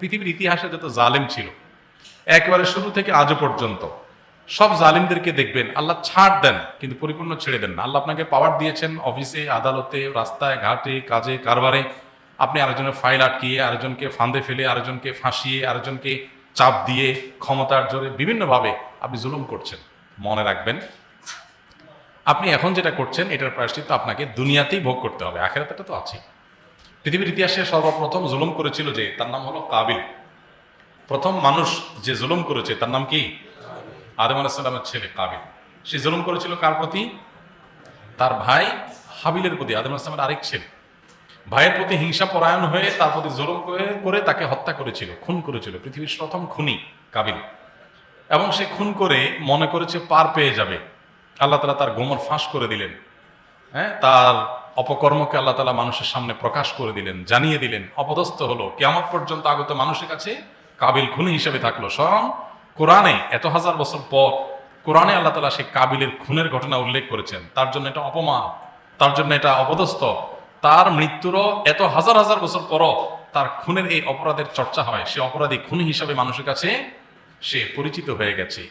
পৃথিবীর ইতিহাসে যত জালেম ছিল একেবারে শুরু থেকে আজও পর্যন্ত সব জালিমদেরকে দেখবেন আল্লাহ ছাড় দেন কিন্তু পরিপূর্ণ ছেড়ে দেন না। আল্লাহ আপনাকে পাওয়ার দিয়েছেন অফিসে, আদালতে, রাস্তায় ঘাটে, কাজে কারবারে, আপনি আরেকজনের ফাইল আটকিয়ে, আরেকজনকে ফাঁদে ফেলে, আরেকজনকে ফাঁসিয়ে, আরেকজনকে চাপ দিয়ে, ক্ষমতার জোরে বিভিন্নভাবে আপনি জুলুম করছেন। মনে রাখবেন, আপনি এখন যেটা করছেন এটার প্রায়শ্চিত্ত আপনাকে দুনিয়াতেই ভোগ করতে হবে, আখেরাতে তো আছে। পৃথিবীর ইতিহাসে সর্বপ্রথম জুলুম করেছিল যে, তার নাম হলো কাবিল। প্রথম মানুষ যে জুলুম করেছে তার নাম কি? আদম আলাইহিস সালামের ছেলে কাবিল। সে জুলুম করেছিল কার প্রতি? তার ভাই হাবিলের প্রতি, আদম আলাইহিস সালামের আরেক ছেলে। ভাইয়ের প্রতি হিংসা পরায়ণ হয়ে তার প্রতি জুলুম করে তাকে হত্যা করেছিল, খুন করেছিল। পৃথিবীর প্রথম খুনি কাবিল। এবং সে খুন করে মনে করেছে পার পেয়ে যাবে। আল্লাহ তাআলা তার গোমর ফাঁস করে দিলেন। হ্যাঁ, তার অপকর্মকে আল্লাহ তাআলা মানুষের সামনে প্রকাশ করে দিলেন, জানিয়ে দিলেন, অপদস্থ হলো। কিয়ামত পর্যন্ত আগত মানুষের কাছে কাবিল খুনি হিসেবে থাকলো। স্বয়ং কোরআনে এত হাজার বছর পর কোরআনে আল্লাহ তাআলা সেই কাবিলের খুনের ঘটনা উল্লেখ করেছেন। তার জন্য এটা অপমান, তার জন্য এটা অপদস্থ। তার মৃত্যুরও এত হাজার হাজার বছর পরও তার খুনের এই অপরাধের চর্চা হয়। সে অপরাধী খুনি হিসাবে মানুষের কাছে সে পরিচিত হয়ে গেছে।